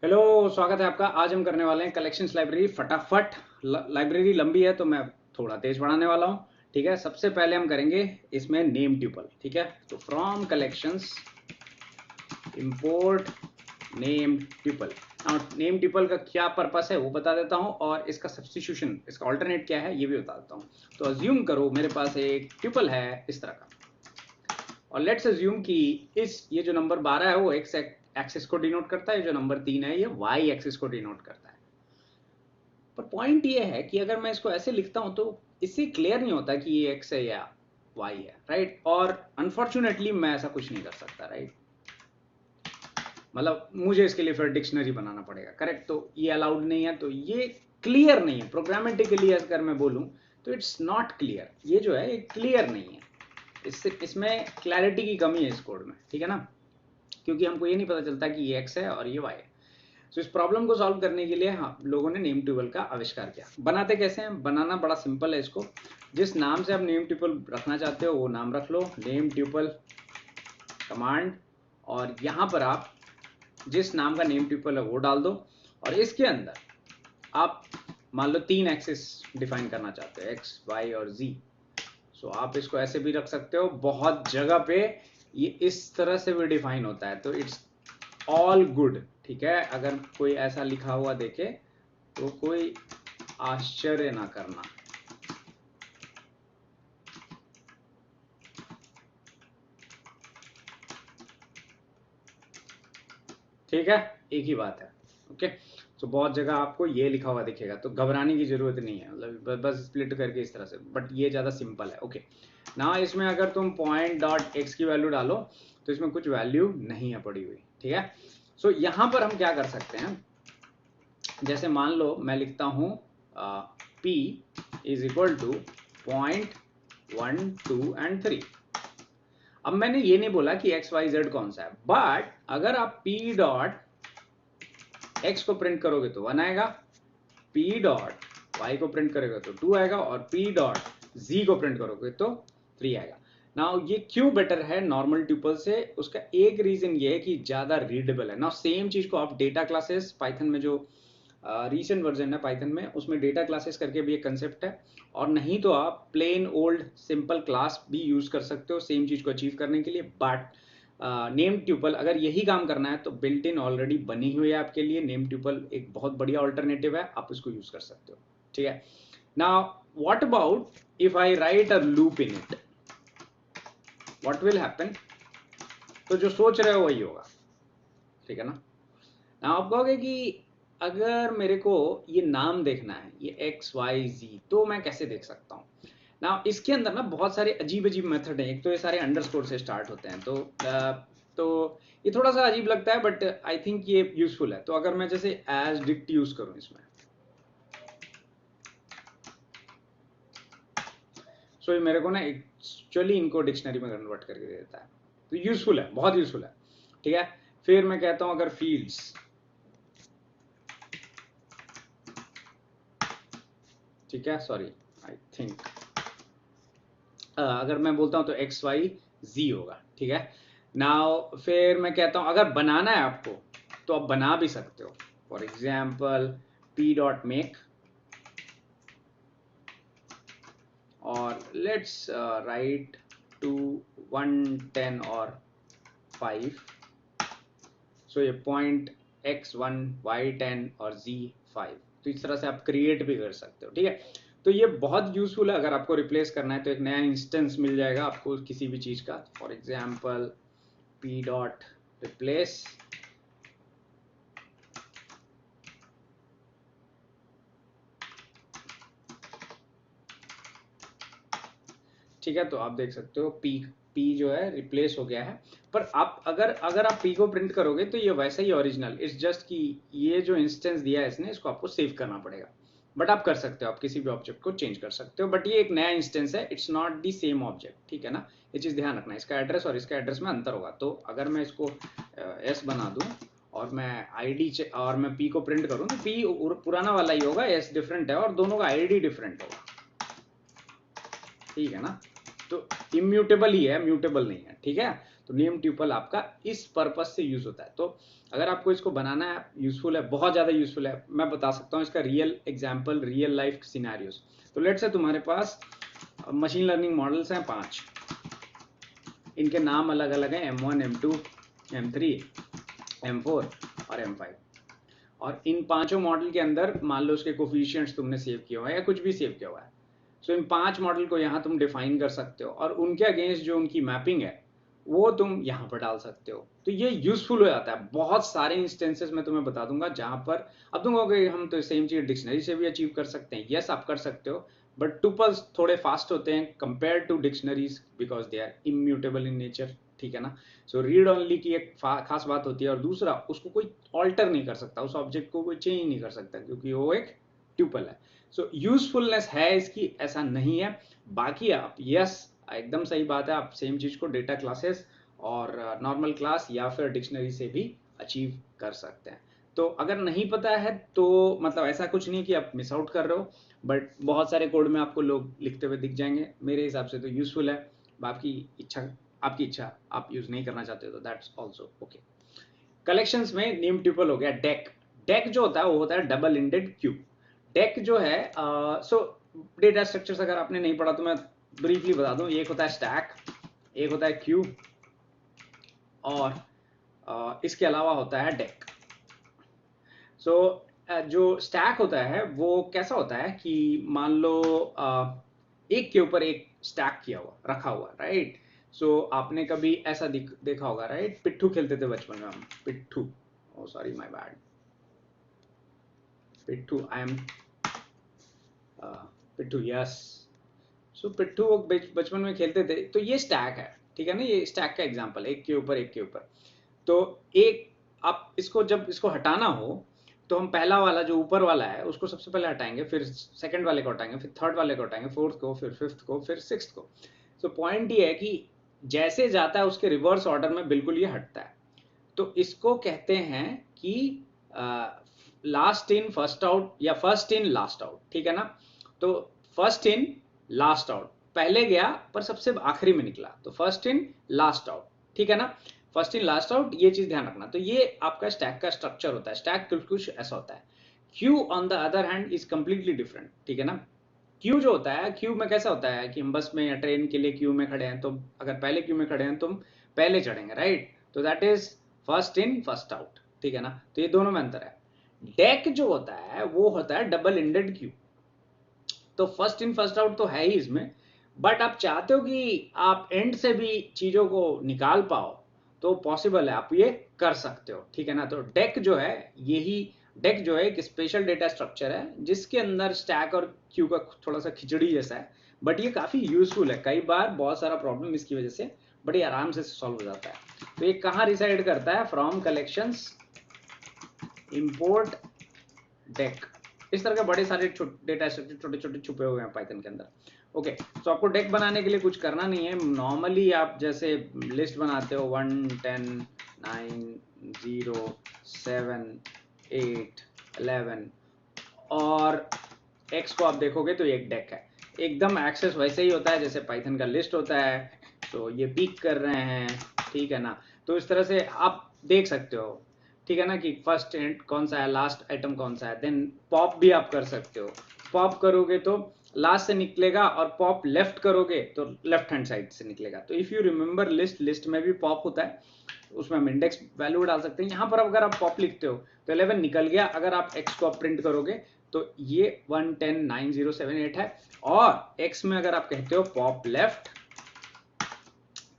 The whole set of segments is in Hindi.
हेलो, स्वागत है आपका। आज हम करने वाले हैं कलेक्शंस लाइब्रेरी फटाफट। लाइब्रेरी लंबी है तो मैं थोड़ा तेज पढ़ाने वाला हूँ। ठीक है, सबसे पहले हम करेंगे इसमें नेम ट्यूपल। ठीक है, तो from collections import name tuple. Name tuple का क्या पर्पस है वो बता देता हूँ, और इसका सब्स्टिट्यूशन, इसका ऑल्टरनेट क्या है ये भी बता देता हूँ। तो अज्यूम करो मेरे पास एक ट्यूपल है इस तरह का, और लेट्स अज्यूम कि ये जो नंबर 12 है वो एक्स एक्सिस को डिनोट करता है, जो नंबर 3 है ये वाई एक्सिस को डिनोट करता है। पर पॉइंट ये है कि अगर मैं इसको ऐसे लिखता हूं तो इससे क्लियर नहीं होता कि ये एक्स है या वाई है, राइट। और अनफॉर्चुनेटली मैं ऐसा कुछ नहीं कर सकता, राइट। मतलब मुझे इसके लिए फिर डिक्शनरी बनाना पड़ेगा, करेक्ट। तो ये अलाउड नहीं है, तो ये क्लियर नहीं है प्रोग्रामेटिकली। अगर मैं बोलूं तो इट्स नॉट क्लियर, ये जो है ये क्लियर नहीं है। इसमें क्लैरिटी की कमी है इस कोड में, ठीक है ना, क्योंकि हमको ये नहीं पता चलता कि ये एक्स है और ये वाई है। तो इस प्रॉब्लम को सॉल्व करने के लिए लोगों ने नेम ट्यूपल का आविष्कार किया। बनाते कैसे हैं? बनाना बड़ा सिंपल है। इसको जिस नाम से आप नेम ट्यूपल रखना चाहते हो वो नाम रख लो, नेम ट्यूपल कमांड, और यहाँ पर आप जिस नाम का नेम ट्यूपल है वो डाल दो, और इसके अंदर आप मान लो 3 एक्सिस डिफाइन करना चाहते हो, एक्स वाई और जी। सो आप इसको ऐसे भी रख सकते हो। बहुत जगह पे ये इस तरह से भी डिफाइन होता है, तो इट्स ऑल गुड, ठीक है। अगर कोई ऐसा लिखा हुआ देखे तो कोई आश्चर्य ना करना। ठीक है, एक ही बात है, ओके। तो बहुत जगह आपको ये लिखा हुआ दिखेगा, तो घबराने की जरूरत नहीं है। मतलब बस स्प्लिट करके इस तरह से, बट ये ज्यादा सिंपल है, ओके ना। इसमें अगर तुम पॉइंट डॉट एक्स की वैल्यू डालो तो इसमें कुछ वैल्यू नहीं है पड़ी हुई, ठीक है। सो यहाँ पर हम क्या कर सकते हैं, जैसे मान लो मैं लिखता हूं p is equal to 0.1 2 and 3। अब मैंने ये नहीं बोला कि एक्स वाई जेड कौन सा है, बट अगर आप p डॉट एक्स को प्रिंट करोगे तो 1 आएगा, p डॉट वाई को प्रिंट करोगे तो 2 आएगा, और p डॉट z को प्रिंट करोगे तो 3 आएगा। नाउ ये क्यों बेटर है नॉर्मल ट्यूपल से? उसका एक रीजन ये है कि ज्यादा रीडेबल है। नाउ सेम चीज को आप डेटा क्लासेस पाइथन में, जो रिसेंट वर्जन है पाइथन में, उसमें डेटा क्लासेस करके भी एक कंसेप्ट है, और नहीं तो आप प्लेन ओल्ड सिंपल क्लास भी यूज कर सकते हो सेम चीज को अचीव करने के लिए। बट नेम ट्यूपल अगर यही काम करना है तो बिल्ट इन ऑलरेडी बनी हुई है आपके लिए। नेम ट्यूपल एक बहुत बढ़िया ऑल्टरनेटिव है, आप इसको यूज कर सकते हो, ठीक है। Now what about if I right a loop in it, what will happen? तो जो सोच रहे हो वही होगा, ठीक है ना। नाउ आप कहोगे कि अगर मेरे को ये नाम देखना है, ये एक्स वाई जी, तो मैं कैसे देख सकता हूँ? ना इसके अंदर ना बहुत सारे अजीब अजीब मेथड हैं। एक तो ये सारे अंडरस्कोर से स्टार्ट होते हैं, तो ये थोड़ा सा अजीब लगता है, बट आई थिंक ये यूजफुल है। तो अगर मैं जैसे एज डिक्ट यूज करूं इसमें, सो ये मेरे को ना एक्चुअली इनको डिक्शनरी में कन्वर्ट करके दे देता है। तो यूजफुल है, बहुत यूजफुल है, ठीक है। फिर मैं कहता हूं अगर फील्ड्स, ठीक है, सॉरी, आई थिंक अगर मैं बोलता हूं तो एक्स वाई जी होगा, ठीक है। नाउ फिर मैं कहता हूं अगर बनाना है आपको तो आप बना भी सकते हो। For example p dot make, और लेट्स राइट टू 110 और 5। सो ये पॉइंट x1 y10 और z5, तो इस तरह से आप क्रिएट भी कर सकते हो, ठीक है। तो ये बहुत यूजफुल है। अगर आपको रिप्लेस करना है तो एक नया इंस्टेंस मिल जाएगा आपको किसी भी चीज का। For example p dot replace, ठीक है। तो आप देख सकते हो p जो है रिप्लेस हो गया है। पर आप अगर आप p को प्रिंट करोगे तो ये वैसा ही ओरिजिनल, इट्स जस्ट कि ये जो इंस्टेंस दिया है इसने, इसको आपको सेव करना पड़ेगा। बट आप कर सकते हो, आप किसी भी ऑब्जेक्ट को चेंज कर सकते हो, बट ये एक नया इंस्टेंस है, it's not the same object, ठीक है ना। ये चीज ध्यान रखना, इसका एड्रेस और इसका एड्रेस में अंतर होगा। तो अगर मैं इसको s बना दूं और मैं id और मैं p को प्रिंट करूं तो p पुराना वाला ही होगा, s डिफरेंट है, और दोनों का id डिफरेंट होगा, ठीक है ना। तो इम्यूटेबल ही है, म्यूटेबल नहीं है, ठीक है। तो नेम ट्यूपल आपका इस पर्पज से यूज होता है। तो अगर आपको इसको बनाना है, यूजफुल है, बहुत ज्यादा यूजफुल है, मैं बता सकता हूँ इसका real example, real life scenarios. तो लेट्स से तुम्हारे पास मशीन लर्निंग मॉडल्स हैं 5, इनके नाम अलग अलग हैं, M1, M2, M3, M4 और M5। और इन पांचों मॉडल के अंदर मान लो उसके कोफिशिएंट्स तुमने सेव किया हुआ है या कुछ भी सेव किया हुआ है। सो इन 5 मॉडल को यहाँ तुम डिफाइन कर सकते हो और उनके अगेंस्ट जो उनकी मैपिंग है वो तुम यहाँ पर डाल सकते हो। तो ये यूजफुल हो जाता है। बहुत सारे इंस्टेंसेस मैं तुम्हें बता दूंगा जहां पर अब तुम कहोगे हम तो सेम चीज डिक्शनरी से भी अचीव कर सकते हैं। यस, आप कर सकते हो, बट टुपल्स थोड़े फास्ट होते हैं compare to dictionaries because they are immutable in nature, ठीक है ना। सो रीड ओनली की एक खास बात होती है, और दूसरा उसको कोई ऑल्टर नहीं कर सकता, उस ऑब्जेक्ट को कोई चेंज नहीं कर सकता क्योंकि वो एक ट्यूपल है। सो यूजफुलनेस है इसकी, ऐसा नहीं है। बाकी आप यस, एकदम सही बात है, आप सेम चीज को डेटा क्लासेस और नॉर्मल क्लास या फिर डिक्शनरी से भी अचीव कर सकते हैं। तो अगर नहीं पता है तो मतलब ऐसा कुछ नहीं कि आप मिस आउट कर रहे हो, बट बहुत सारे कोड में आपको लोग लिखते हुए दिख जाएंगे। मेरे हिसाब से तो यूजफुल है, आपकी इच्छा आप यूज नहीं करना चाहते तो दैट्स ऑल्सो ओके। कलेक्शंस में नेम ट्यूपल हो गया डेक। डेक जो होता है वो होता है डबल इंडेड क्यूब। डेक जो है सो डेटा स्ट्रक्चर्स अगर आपने नहीं पढ़ा तो मैं ब्रीफली बता दूं, एक होता है स्टैक, एक होता है क्यूब, और इसके अलावा होता है डेक। सो जो स्टैक होता है वो कैसा होता है कि मान लो एक के ऊपर एक स्टैक किया हुआ रखा हुआ, राइट। सो आपने कभी ऐसा देखा होगा, राइट, पिट्ठू खेलते थे बचपन में हम, पिट्ठू, ओ सॉरी माय बैड, पिट्ठू, आई एम पिट्ठू, यस। सो पिट्ठू वो बचपन में खेलते थे, तो ये स्टैक है, ठीक है ना, ये स्टैक का एग्जांपल, एक के ऊपर एक के ऊपर। तो एक आप इसको जब इसको हटाना हो तो हम पहला वाला जो ऊपर वाला है उसको सबसे पहले हटाएंगे, फिर सेकंड वाले को हटाएंगे, फिर थर्ड वाले को हटाएंगे, फोर्थ को, फिर फिफ्थ को, फिर सिक्स्थ को। सो पॉइंट ये है कि जैसे जाता है उसके रिवर्स ऑर्डर में बिल्कुल ये हटता है। तो इसको कहते हैं कि लास्ट इन फर्स्ट आउट या फर्स्ट इन लास्ट आउट, ठीक है ना। तो फर्स्ट इन लास्ट आउट, पहले गया पर सबसे आखिरी में निकला, तो फर्स्ट इन लास्ट आउट, ठीक है ना, फर्स्ट इन लास्ट आउट, ये चीज ध्यान रखना। तो ये आपका स्टैक का स्ट्रक्चर होता है। स्टैक कुछ ऐसा होता है। Q on the other hand is completely different, ठीक है ना। क्यू जो होता है, क्यू में कैसा होता है कि हम बस में या ट्रेन के लिए क्यू में खड़े हैं, तो अगर पहले क्यू में खड़े हैं तो हम पहले चढ़ेंगे, राइट, तो that is first in first out, ठीक है ना। तो ये दोनों में अंतर है। डेक जो होता है वो होता है डबल इंडेड क्यू। तो फर्स्ट इन फर्स्ट आउट तो है ही इसमें, बट आप चाहते हो कि आप एंड से भी चीजों को निकाल पाओ तो पॉसिबल है, आप ये कर सकते हो, ठीक है ना। तो डेक जो है, यही डेक जो है एक स्पेशल डेटा स्ट्रक्चर है जिसके अंदर स्टैक और क्यू का थोड़ा सा खिचड़ी जैसा है, बट ये काफी यूजफुल है। कई बार बहुत सारा प्रॉब्लम इसकी वजह से बड़ी आराम से सॉल्व हो जाता है। तो ये कहाँ रिसाइड करता है, फ्रॉम कलेक्शंस इंपोर्ट डेक। इस तरह के बड़े सारे डेटा स्ट्रक्चर छोटे छोटे छुपे हुए हैं पाइथन के अंदर। ओके, तो आपको डेक बनाने के लिए कुछ करना नहीं है। नॉर्मली आप जैसे लिस्ट बनाते हो 1 10 9 0 7 8 11 और एक्स को आप देखोगे तो एक डेक है। एकदम एक्सेस वैसे ही होता है जैसे पाइथन का लिस्ट होता है। तो ये पिक कर रहे हैं, ठीक है ना। तो इस तरह से आप देख सकते हो, ठीक है ना, कि फर्स्ट एंड कौन सा है, लास्ट आइटम कौन सा है। देन पॉप भी आप कर सकते हो। पॉप करोगे तो लास्ट से निकलेगा और पॉप लेफ्ट करोगे तो लेफ्ट हैंड साइड से निकलेगा। तो इफ यू रिमेंबर लिस्ट में भी पॉप होता है, उसमें हम इंडेक्स वैल्यू डाल सकते हैं। यहाँ पर अगर आप पॉप लिखते हो तो 11 निकल गया। अगर आप एक्स को प्रिंट करोगे तो ये 1 10 9 0 7 8 है, और एक्स में अगर आप कहते हो पॉप लेफ्ट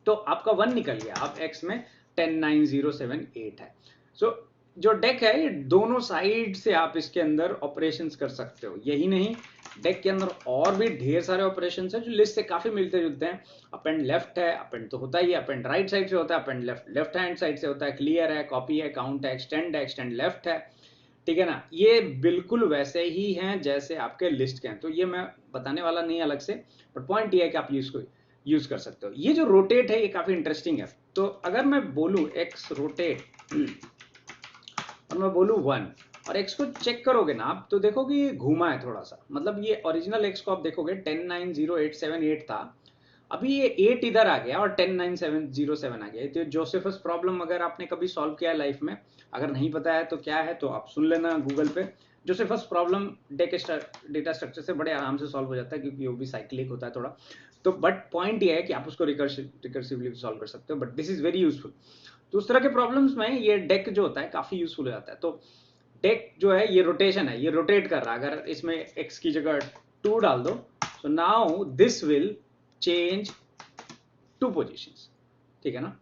तो आपका 1 निकल गया। अब एक्स में 10 9 0 7 8 है। सो जो डेक है ये दोनों साइड से आप इसके अंदर ऑपरेशंस कर सकते हो। यही नहीं, डेक के अंदर और भी ढेर सारे ऑपरेशंस हैं जो लिस्ट से काफी मिलते जुलते हैं। अप एंड लेफ्ट है, अप एंड तो होता ही है, अप एंड राइट साइड से होता है, up and left hand side से होता है, क्लियर है, कॉपी है, काउंट है, एक्सटेंड लेफ्ट है, ठीक है ना। ये बिल्कुल वैसे ही हैं जैसे आपके लिस्ट के हैं। तो ये मैं बताने वाला नहीं अलग से, बट पॉइंट ये है कि आप यूज कर सकते हो। ये जो रोटेट है ये काफी इंटरेस्टिंग है। तो अगर मैं बोलूं एक्स रोटेट और मैं बोलूं 1 और एक्स को चेक करोगे ना आप तो देखोगे ये घूमा है थोड़ा सा। मतलब ये ओरिजिनल एक्स को आप देखोगे 10 9 0 8 7 8 था, अभी ये 8 इधर आ गया और 109707 आ गया। तो जोसेफस प्रॉब्लम अगर आपने कभी सॉल्व किया है लाइफ में, अगर नहीं पता है तो क्या है तो आप सुन लेना गूगल पे। जोसेफस प्रॉब्लम डेटा स्ट्रक्चर से बड़े आराम से सॉल्व हो जाता है, क्योंकि वो भी साइक्लिक होता है थोड़ा। तो बट पॉइंट ये है कि आप उसको रिकर्सिवली सॉल्व कर सकते हो, but this is very useful. तो उस तरह के प्रॉब्लम्स में ये डेक जो होता है काफी यूजफुल हो जाता है। तो डेक जो है ये रोटेशन है, ये रोटेट कर रहा है। अगर इसमें x की जगह 2 डाल दो, so now this will change 2 positions, ठीक है ना।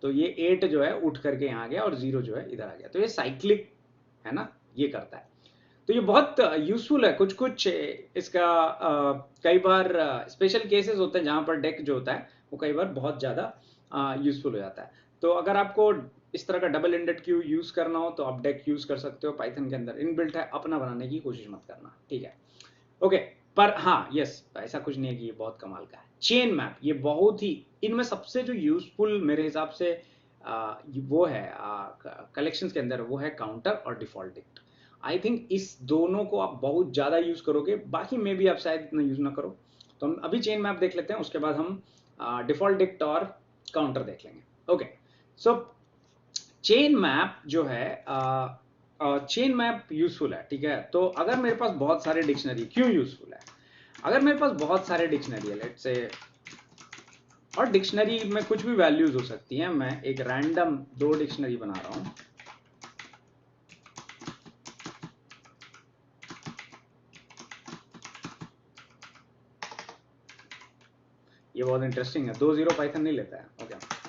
तो ये 8 जो है उठ करके यहाँ आ गया और 0 जो है इधर आ गया। तो ये साइक्लिक है ना, ये करता है। तो ये बहुत यूजफुल है। कुछ कुछ इसका कई बार स्पेशल केसेस होते हैं जहां पर डेक जो होता है वो कई बार बहुत ज़्यादा यूजफुल हो जाता है। तो अगर आपको इस तरह का डबल एंडेड क्यू यूज करना हो तो आप डेक यूज कर सकते हो। पाइथन के अंदर इनबिल्ट है, अपना बनाने की कोशिश मत करना, ठीक है। ओके, पर हाँ यस, ऐसा कुछ नहीं है कि ये बहुत कमाल का है। चेन मैप ये बहुत ही, इनमें सबसे जो यूजफुल मेरे हिसाब से वो है कलेक्शंस के अंदर, वो है काउंटर और डिफॉल्ट डिक्ट। आई थिंक इस दोनों को आप बहुत ज़्यादा यूज करोगे, बाकी में भी आप शायद इतना यूज ना करो। तो हम अभी चेन मैप देख लेते हैं, उसके बाद हम डिफॉल्ट डिक्ट और काउंटर देख लेंगे। ओके, सो चेन मैप जो है चेन मैप यूजफुल है, ठीक है। तो अगर मेरे पास बहुत सारे डिक्शनरी, क्यों यूजफुल है? अगर मेरे पास बहुत सारे डिक्शनरी है लेट्स से, और डिक्शनरी में कुछ भी वैल्यूज हो सकती हैं, मैं एक रैंडम 2 डिक्शनरी बना रहा हूं। ये बहुत इंटरेस्टिंग है, 2 0 पाइथन नहीं लेता है। ओके,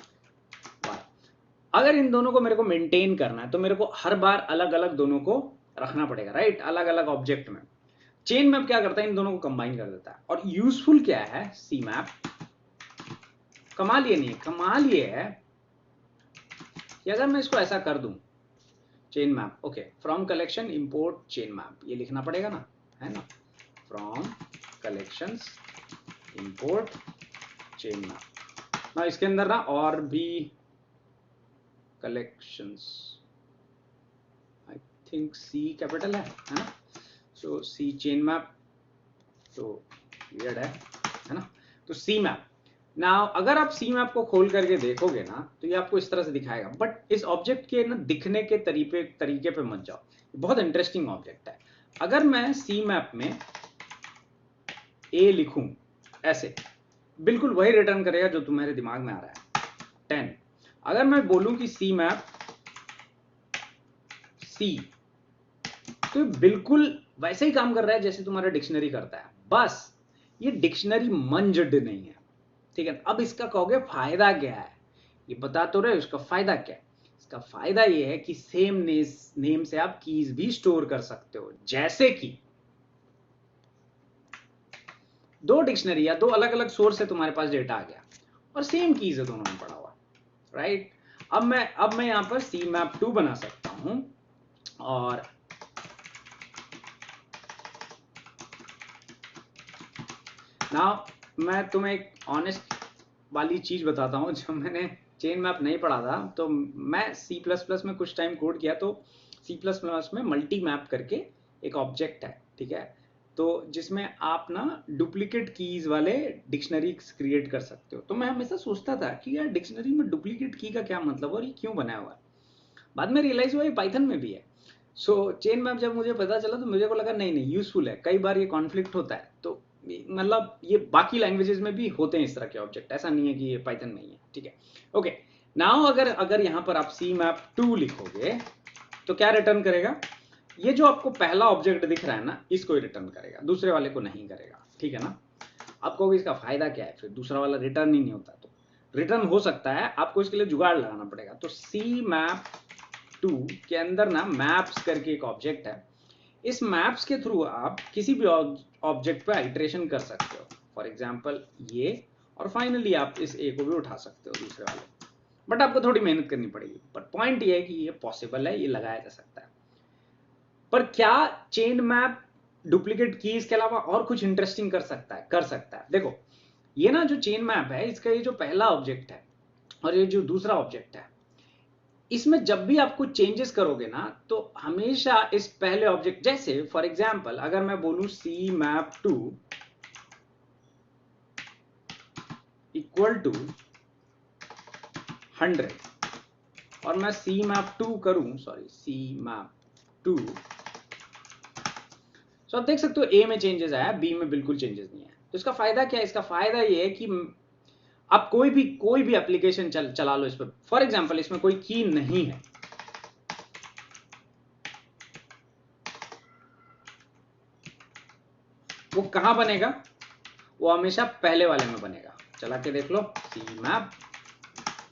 अगर इन दोनों को मेरे को मेंटेन करना है तो मेरे को हर बार अलग अलग दोनों को रखना पड़ेगा, राइट, अलग अलग ऑब्जेक्ट में। चेन मैप क्या करता है, इन दोनों को कंबाइन कर देता है। और यूजफुल क्या है सी मैप, कमाल ये नहीं है, कमाल ये है कि अगर मैं इसको ऐसा कर दूं, chain map, okay, from collection import chain map, ये लिखना पड़ेगा ना, है ना, from collections import chain map ना। इसके अंदर ना और भी collections, I think C capital है ना। सो सी चेन मैप तो वियर्ड है ना। तो सी मैप ना, अगर आप सी मैप को खोल करके देखोगे ना तो ये आपको इस तरह से दिखाएगा, बट इस ऑब्जेक्ट के ना दिखने के तरीके पे मत जाओ, बहुत इंटरेस्टिंग ऑब्जेक्ट है। अगर मैं सी मैप में ए लिखूं ऐसे, बिल्कुल वही रिटर्न करेगा जो तुम्हारे दिमाग में आ रहा है 10। अगर मैं बोलूं कि सी मैप सी, तो बिल्कुल वैसे ही काम कर रहा है जैसे तुम्हारा डिक्शनरी करता है, बस ये डिक्शनरी मंज्ड नहीं है, ठीक है। अब इसका कहोगे फायदा क्या है, ये बता तो रहे उसका फायदा क्या है। इसका फायदा ये है कि सेम नेम से आप कीज भी स्टोर कर सकते हो, जैसे कि 2 डिक्शनरी या 2 अलग अलग सोर्स से तुम्हारे पास डेटा आ गया और सेम कीज है दोनों में पड़ा हुआ, राइट। अब मैं यहां पर सी मैप 2 बना सकता हूं, और ना मैं तुम्हें एक ऑनेस्ट वाली चीज बताता हूं, जब मैंने चेन मैप नहीं पढ़ा था तो मैं सी प्लस प्लस में कुछ टाइम कोड किया। तो सी प्लस प्लस में मल्टी मैप करके एक ऑब्जेक्ट है, ठीक है, तो जिसमें आप ना डुप्लीकेट कीज वाले डिक्शनरी क्रिएट कर सकते हो। तो मैं हमेशा सोचता था कि यार डिक्शनरी में डुप्लीकेट की का क्या मतलब और ये क्यों बनाया हुआ है। बाद में रियलाइज हुआ ये पाइथन में भी है। सो चेन मैप जब मुझे पता चला तो मुझे को लगा नहीं नहीं यूजफुल है, कई बार ये कॉन्फ्लिक्ट होता है। तो मतलब ये बाकी लैंग्वेजेस में भी होते हैं इस तरह के ऑब्जेक्ट, ऐसा नहीं है कि ये पाइथन में ही है, ठीक है। ओके, नाउ अगर यहाँ पर आप सी मैप 2 लिखोगे तो क्या रिटर्न करेगा, ये जो आपको पहला ऑब्जेक्ट दिख रहा है ना, इसको ही रिटर्न करेगा, दूसरे वाले को नहीं करेगा, ठीक है ना। आपको इसका फायदा क्या है, फिर दूसरा वाला रिटर्न ही नहीं होता। तो रिटर्न हो सकता है, आपको इसके लिए जुगाड़ लगाना पड़ेगा। तो सी मैप 2 के अंदर ना मैप्स करके एक ऑब्जेक्ट है, इस मैप्स के थ्रू आप किसी भी ऑब्जेक्ट पे आइटरेशन कर सकते हो। फॉर एग्जांपल ये, और फाइनली आप इस ए को भी उठा सकते हो दूसरे वाले, बट आपको थोड़ी मेहनत करनी पड़ेगी। पर पॉइंट ये है कि ये पॉसिबल है, ये लगाया जा सकता है। पर क्या चेन मैप डुप्लीकेट कीज के अलावा और कुछ इंटरेस्टिंग कर सकता है? कर सकता है। देखो ये ना जो चेन मैप है, इसका ये जो पहला ऑब्जेक्ट है और ये जो दूसरा ऑब्जेक्ट है, इसमें जब भी आप कुछ चेंजेस करोगे ना तो हमेशा इस पहले ऑब्जेक्ट, जैसे फॉर एग्जांपल अगर मैं बोलूं सी मैप 2 इक्वल टू 100 और मैं सी मैप 2 करूं, सॉरी सी मैप 2, तो आप देख सकते हो ए में चेंजेस आया, बी में बिल्कुल चेंजेस नहीं आया। तो इसका फायदा क्या है? इसका फायदा ये है कि आप कोई भी एप्लीकेशन चला लो इस पर। फॉर एग्जांपल इसमें कोई की नहीं है, वो कहां बनेगा? वो हमेशा पहले वाले में बनेगा। चला के देख लो, सी मैप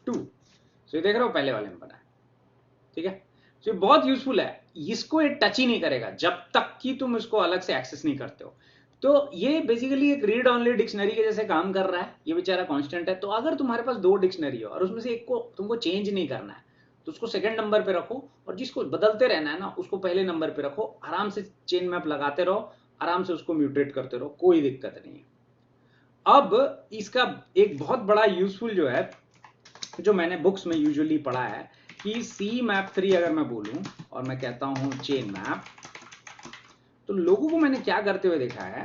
2, तो ये देख रहे हो पहले वाले में बना है, ठीक है। तो ये बहुत यूजफुल है, इसको ये टच ही नहीं करेगा जब तक कि तुम इसको अलग से एक्सेस नहीं करते हो। तो ये बेसिकली एक रीड ऑनली डिक्शनरी के जैसे काम कर रहा है, ये बेचारा कांस्टेंट है। तो अगर तुम्हारे पास 2 डिक्शनरी हो और उसमें से एक को तुमको चेंज नहीं करना है, तो उसको सेकंड नंबर पे रखो, और जिसको बदलते रहना है ना उसको पहले नंबर पे रखो। आराम से चेन मैप लगाते रहो, आराम से उसको म्यूटेट करते रहो, कोई दिक्कत नहीं है। अब इसका एक बहुत बड़ा यूजफुल जो है, जो मैंने बुक्स में यूजुअली पढ़ा है, कि सी मैप 3 अगर मैं बोलूं और मैं कहता हूं चेन मैप, तो लोगों को मैंने क्या करते हुए देखा है,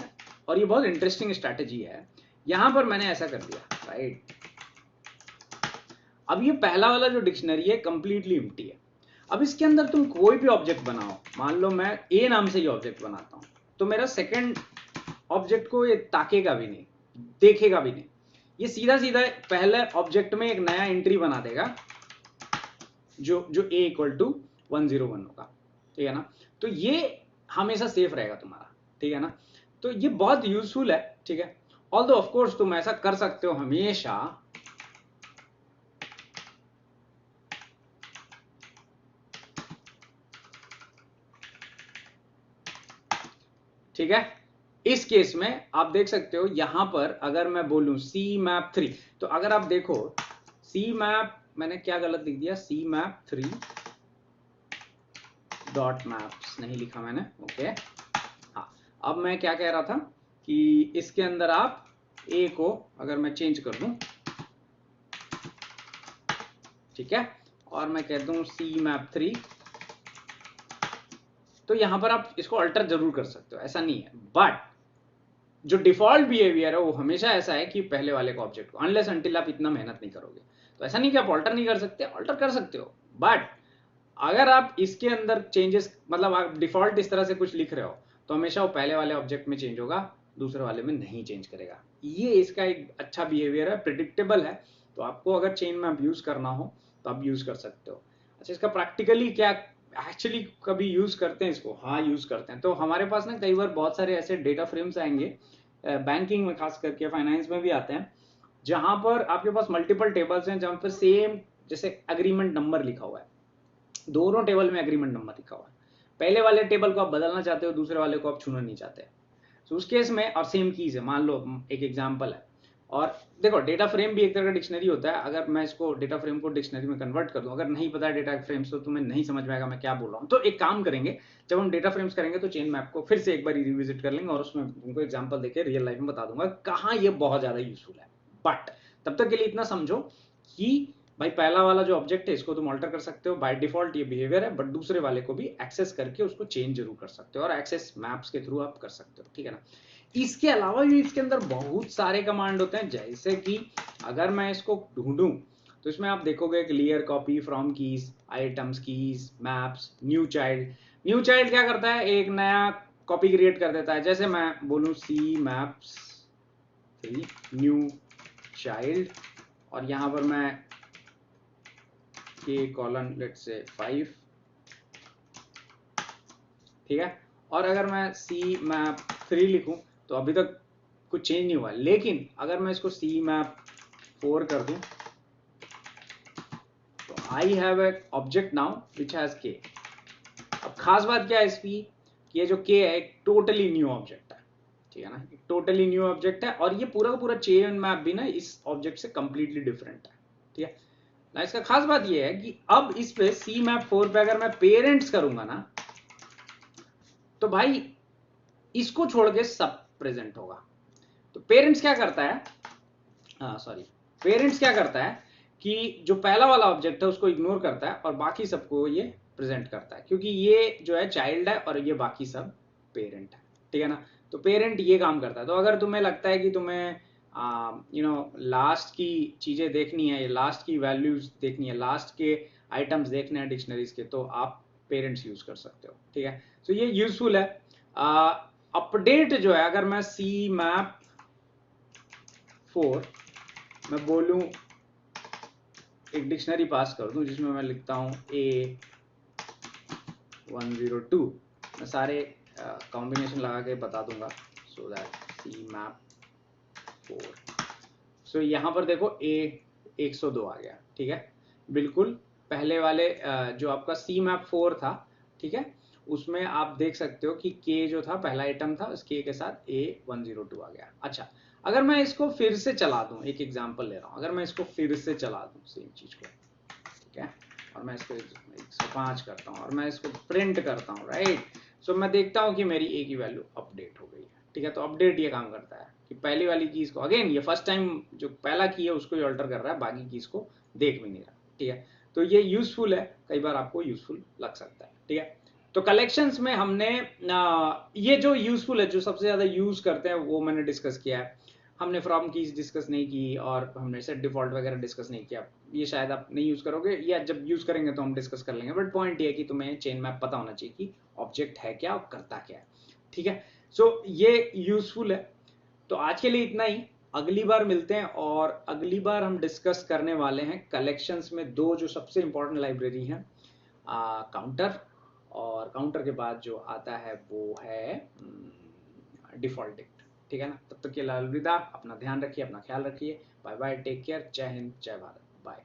और ये बहुत इंटरेस्टिंग स्ट्रैटेजी है। यहां पर मैंने ऐसा कर दिया, राइट। अब ये पहला वाला जो डिक्शनरी है कंप्लीटली एम्प्टी है। अब इसके अंदर तुम कोई भी ऑब्जेक्ट बनाओ, मान लो मैं ए नाम से ये ऑब्जेक्ट बनाता हूं, तो मेरा सेकंड ऑब्जेक्ट को ये ताकेगा भी नहीं, देखेगा भी नहीं। ये सीधा सीधा पहले ऑब्जेक्ट में एक नया एंट्री बना देगा जो ए इक्वल टू 101 होगा, ठीक है ना। तो ये हमेशा सेफ रहेगा तुम्हारा, ठीक है ना। तो ये बहुत यूजफुल है, ठीक है। ऑल्दो ऑफ कोर्स तुम ऐसा कर सकते हो हमेशा, ठीक है। इस केस में आप देख सकते हो यहां पर अगर मैं बोलूं सी मैप 3, तो अगर आप देखो सी मैप, मैंने क्या गलत लिख दिया, सी मैप 3 डॉट मैप्स नहीं लिखा मैंने, ओके। हाँ, अब मैं क्या कह रहा था कि इसके अंदर आप ए को अगर मैं चेंज कर दूं, ठीक है, और मैं कह दूं सी मैप 3, तो यहां पर आप इसको अल्टर जरूर कर सकते हो, ऐसा नहीं है। बट जो डिफॉल्ट बिहेवियर है वो हमेशा ऐसा है कि पहले वाले को ऑब्जेक्ट को, अनलेस अंटिल आप इतना मेहनत नहीं करोगे, तो ऐसा नहीं कि आप अल्टर नहीं कर सकते, अल्टर कर सकते हो। बट अगर आप इसके अंदर चेंजेस, मतलब आप डिफॉल्ट इस तरह से कुछ लिख रहे हो, तो हमेशा वो पहले वाले ऑब्जेक्ट में चेंज होगा, दूसरे वाले में नहीं चेंज करेगा। ये इसका एक अच्छा बिहेवियर है, प्रिडिक्टेबल है। तो आपको अगर चेन मैप यूज करना हो तो आप यूज कर सकते हो। अच्छा, इसका प्रैक्टिकली क्या एक्चुअली कभी यूज करते हैं इसको? हाँ, यूज करते हैं। तो हमारे पास ना कई बार बहुत सारे ऐसे डेटा फ्रेम्स आएंगे, बैंकिंग में खास करके, फाइनेंस में भी आते हैं, जहां पर आपके पास मल्टीपल टेबल्स हैं, जहां पर सेम जैसे एग्रीमेंट नंबर लिखा हुआ है, दोनों टेबल में एग्रीमेंट नंबर लिखा हुआ है, पहले वाले टेबल को आप बदलना चाहते हो, दूसरे वाले को आप छूना नहीं चाहते, तो उस केस में, और सेम कीज है, मान लो एक एग्जांपल है। और देखो, डेटा फ्रेम भी एक तरह का डिक्शनरी होता है। अगर मैं इसको डेटा फ्रेम को डिक्शनरी में कन्वर्ट कर दूं, अगर नहीं पता है डेटा फ्रेम्स, तो तुम्हें नहीं समझ में आएगा मैं क्या बोल रहा हूं। तो एक काम करेंगे, जब हम डेटा फ्रेम्स करेंगे तो चेन मैप को फिर से एक बार रिविजिट कर लेंगे, और उसमें तुमको एग्जांपल देके रियल लाइफ में बता दूंगा कहाँ ये बहुत ज्यादा यूजफुल है। बट तब तक के लिए इतना समझो कि भाई पहला वाला जो ऑब्जेक्ट है इसको तुम ऑल्टर कर सकते हो, बाय डिफॉल्ट ये बिहेवियर है, बट दूसरे वाले को भी एक्सेस करके उसको चेंज जरूर कर सकते हो, और एक्सेस मैप्स के थ्रू आप कर सकते हो, ठीक है ना। इसके अलावा भी इसके अंदर बहुत सारे कमांड होते हैं, जैसे कि अगर मैं इसको ढूंढूं, तो इसमें आप देखोगे clear copy from keys, items keys, maps, new child. New child क्या करता है? एक नया कॉपी क्रिएट कर देता है। जैसे मैं बोलूं सी मैप्स 3 न्यू चाइल्ड, और यहां पर मैं के कॉलन लेट्स से 5, ठीक है। और अगर मैं सी मैप 3 लिखूं, तो अभी तक कुछ चेंज नहीं हुआ, लेकिन अगर मैं इसको सी मैप 4 कर दूं, तो I have a object now which has के। अब खास बात क्या है इसकी, कि ये जो के है एक टोटली न्यू ऑब्जेक्ट है, ठीक है ना, एक टोटली न्यू ऑब्जेक्ट है, और ये पूरा का पूरा चेन मैप भी ना इस ऑब्जेक्ट से कंप्लीटली डिफरेंट है, ठीक है ना। इसका खास बात ये है कि अब इस पे सी मैप 4 पे अगर मैं पेरेंट्स करूंगा ना, तो भाई इसको छोड़ के सब प्रेजेंट होगा। तो पेरेंट्स क्या करता है, पेरेंट्स क्या करता है कि जो पहला वाला ऑब्जेक्ट है उसको इग्नोर करता है, और बाकी सबको ये प्रेजेंट करता है, क्योंकि ये जो है चाइल्ड है और ये बाकी सब पेरेंट है, ठीक है ना। तो पेरेंट ये काम करता है। तो अगर तुम्हें लगता है कि तुम्हें लास्ट की चीजें देखनी है, लास्ट की वैल्यूज देखनी है, लास्ट के आइटम्स देखने हैं डिक्शनरीज के, तो आप पेरेंट्स यूज कर सकते हो, ठीक है। तो ये यूजफुल है। अपडेट जो है, अगर मैं सी मैप 4 मैं बोलूं एक डिक्शनरी पास कर दूं जिसमें मैं लिखता हूं A102, मैं सारे कॉम्बिनेशन लगा के बता दूंगा, सो दैट सी मैप 4। सो यहाँ पर देखो A102 आ गया, ठीक है। बिल्कुल पहले वाले जो आपका सी मैप 4 था, ठीक है, उसमें आप देख सकते हो कि K जो था पहला आइटम था, उस K के साथ A102 आ गया। अच्छा, अगर मैं इसको फिर से चला दूं, एक एग्जांपल ले रहा हूं, अगर मैं इसको फिर से चला दूं सेम चीज को, ठीक है, और मैं इसको 105 करता हूँ और मैं इसको प्रिंट करता हूँ, राइट। सो मैं देखता हूँ कि मेरी A की वैल्यू अपडेट हो गई है, ठीक है। तो अपडेट ये काम करता है कि पहली वाली कीज को, अगेन ये फर्स्ट टाइम जो पहला की है उसको ही ऑल्टर कर रहा है, बाकी कीज को देख भी नहीं रहा, ठीक है। तो ये यूजफुल है, कई बार आपको यूजफुल लग सकता है, ठीक है। तो कलेक्शंस में हमने ये जो यूजफुल है, जो सबसे ज्यादा यूज करते हैं, वो मैंने डिस्कस किया है। हमने फ्रॉम कीज डिस्कस नहीं की और हमने सेट डिफॉल्ट वगैरह डिस्कस नहीं किया, ये शायद आप नहीं यूज करोगे, या जब यूज करेंगे तो हम डिस्कस कर लेंगे। बट पॉइंट ये है कि तुम्हें चेन मैप पता होना चाहिए कि ऑब्जेक्ट है क्या और करता क्या है, ठीक है। सो ये यूजफुल है। तो आज के लिए इतना ही, अगली बार मिलते हैं और अगली बार हम डिस्कस करने वाले हैं कलेक्शंस में दो जो सबसे इंपॉर्टेंट लाइब्रेरी है, काउंटर, और काउंटर के बाद जो आता है वो है डिफॉल्ट डिक्ट, ठीक है ना। तब तक के लिए अलविदा, अपना ध्यान रखिए, अपना ख्याल रखिए, बाय बाय, टेक केयर, जय हिंद, जय भारत, बाय।